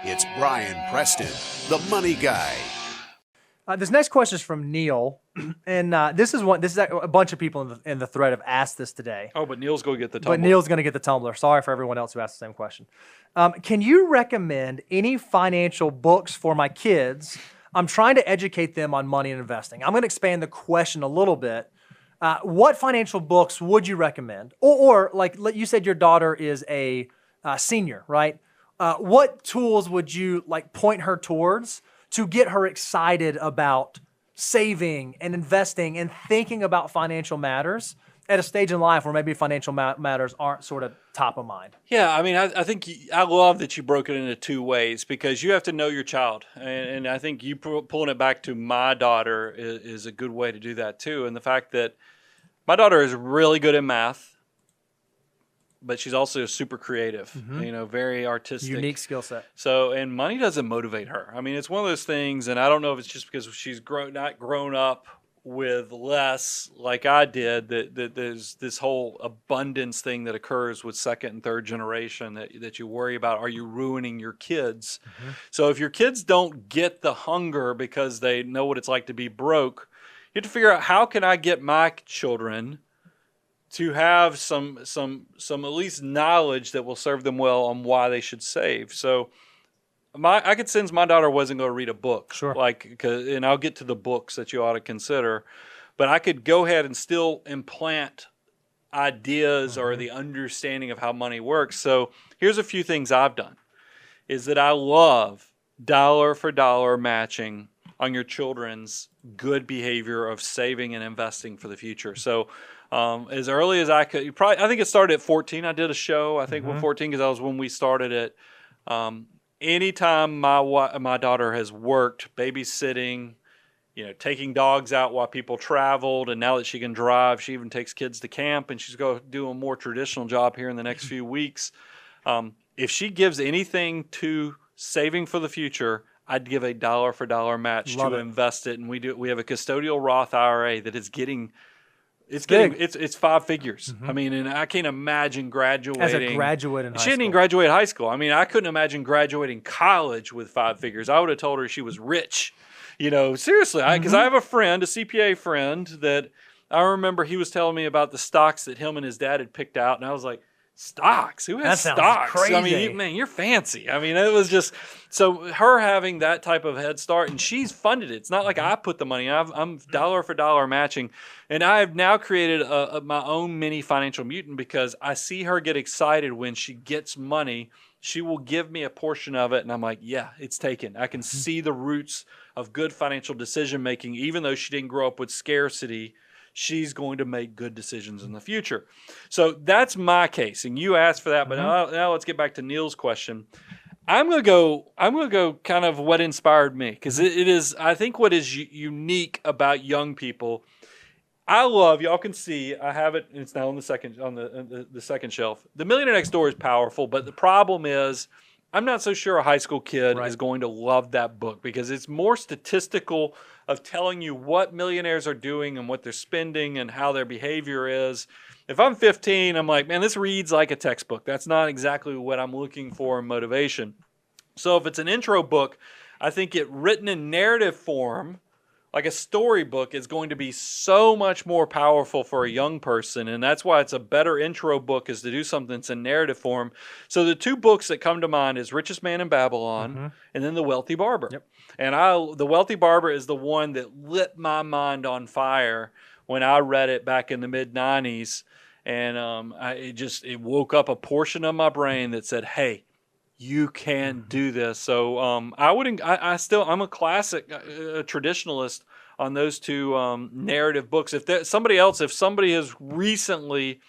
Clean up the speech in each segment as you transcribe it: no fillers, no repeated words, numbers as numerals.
It's Brian Preston, the Money Guy. This next question is from Neil, and this is a bunch of people in the thread have asked this today. Oh, but Neil's going to get the tumbler. But Neil's going to get the tumbler. Sorry for everyone else who asked the same question. Can you recommend any financial books for my kids? I'm trying to educate them on money and investing. I'm going to expand the question a little bit. What financial books would you recommend? Or like you said, your daughter is a senior, right? What tools would you point her towards to get her excited about saving and investing and thinking about financial matters at a stage in life where maybe financial matters aren't sort of top of mind? Yeah, I mean, I think I love that you broke it into two ways because you have to know your child. And I think you pulling it back to my daughter is a good way to do that too. And the fact that my daughter is really good at math, but she's also super creative, very artistic. Unique skill set. So, and money doesn't motivate her. I mean, it's one of those things, and I don't know if it's just because she's not grown up with less like I did, that there's this whole abundance thing that occurs with second and third generation that you worry about. Are you ruining your kids? Mm-hmm. So if your kids don't get the hunger because they know what it's like to be broke, you have to figure out, how can I get my children to have some at least knowledge that will serve them well on why they should save. So I could sense my daughter wasn't going to read a book. Sure. And I'll get to the books that you ought to consider, but I could go ahead and still implant ideas or the understanding of how money works. So here's a few things I've done, is that I love dollar for dollar matching on your children's good behavior of saving and investing for the future. So as early as I could, I think it started at 14. I did a show, I think, with 14, because that was when we started it. Anytime my daughter has worked, babysitting, taking dogs out while people traveled, and now that she can drive, she even takes kids to camp, and she's going to do a more traditional job here in the next few weeks. If she gives anything to saving for the future, I'd give a dollar for dollar match to invest it, and we have a custodial Roth IRA that is getting. It's five figures. I mean, and I can't imagine graduating. As a graduate in high school. She didn't even graduate high school. I mean, I couldn't imagine graduating college with five figures. I would have told her she was rich. Seriously, because I have a friend, a CPA friend, that I remember he was telling me about the stocks that him and his dad had picked out, and I was like, stocks? Who has that sounds stocks? crazy. I mean, man, you're fancy. I mean, it was just, so her having that type of head start, and she's funded it. It's not like I put the money. I'm dollar for dollar matching. And I have now created my own mini financial mutant, because I see her get excited when she gets money. She will give me a portion of it, and I'm like, yeah, it's taken. I can see the roots of good financial decision making, even though she didn't grow up with scarcity. She's going to make good decisions in the future. So that's my case, and you asked for that. But now let's get back to Neil's question. I'm going to go kind of what inspired me, because it is, I think, what is unique about young people. I love, y'all can see, I have it. It's now on the second shelf. The Millionaire Next Door is powerful, but the problem is, I'm not so sure a high school kid is going to love that book, because it's more statistical of telling you what millionaires are doing and what they're spending and how their behavior is. If I'm 15, I'm like, man, this reads like a textbook. That's not exactly what I'm looking for in motivation. So if it's an intro book, I think it written in narrative form, like a storybook, is going to be so much more powerful for a young person. And that's why it's a better intro book, is to do something that's in narrative form. So the two books that come to mind is Richest Man in Babylon and then The Wealthy Barber. Yep. And The Wealthy Barber is the one that lit my mind on fire when I read it back in the mid-90s. And it woke up a portion of my brain that said, hey, you can do this. So I'm a classic traditionalist on those two narrative books. If somebody has recently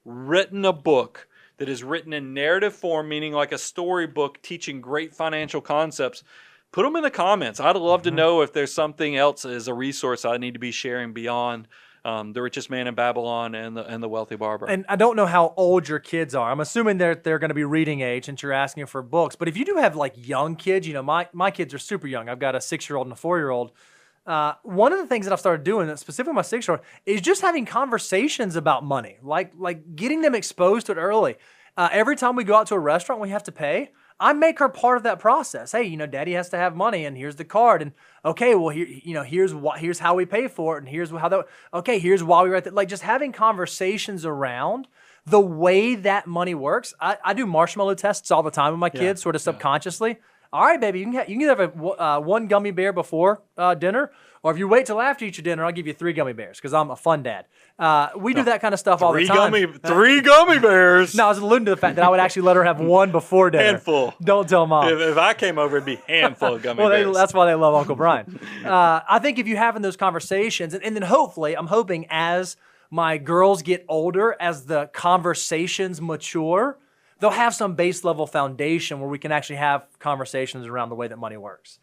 written a book that is written in narrative form, meaning like a storybook teaching great financial concepts, put them in the comments. I'd love to know if there's something else as a resource I need to be sharing beyond The Richest Man in Babylon and the Wealthy Barber. And I don't know how old your kids are. I'm assuming they're going to be reading age since you're asking for books. But if you do have young kids, my kids are super young. I've got a 6-year-old and a 4-year-old. One of the things that I've started doing, specifically my 6-year-old, is just having conversations about money, like getting them exposed to it early. Every time we go out to a restaurant, we have to pay. I make her part of that process. Hey, daddy has to have money and here's the card. And okay, well, here's how we pay for it. And here's here's why we write that. Like just having conversations around the way that money works. I do marshmallow tests all the time with my kids, sort of subconsciously. All right, baby, you can either have one gummy bear before dinner, or if you wait till after you eat your dinner, I'll give you 3 gummy bears because I'm a fun dad. We do that kind of stuff all the time. 3 gummy bears. No, I was alluding to the fact that I would actually let her have one before dinner. Handful. Don't tell mom. If I came over, it'd be handful of gummy bears. That's why they love Uncle Brian. I think if you're having those conversations, and then hopefully, I'm hoping as my girls get older, as the conversations mature, they'll have some base level foundation where we can actually have conversations around the way that money works.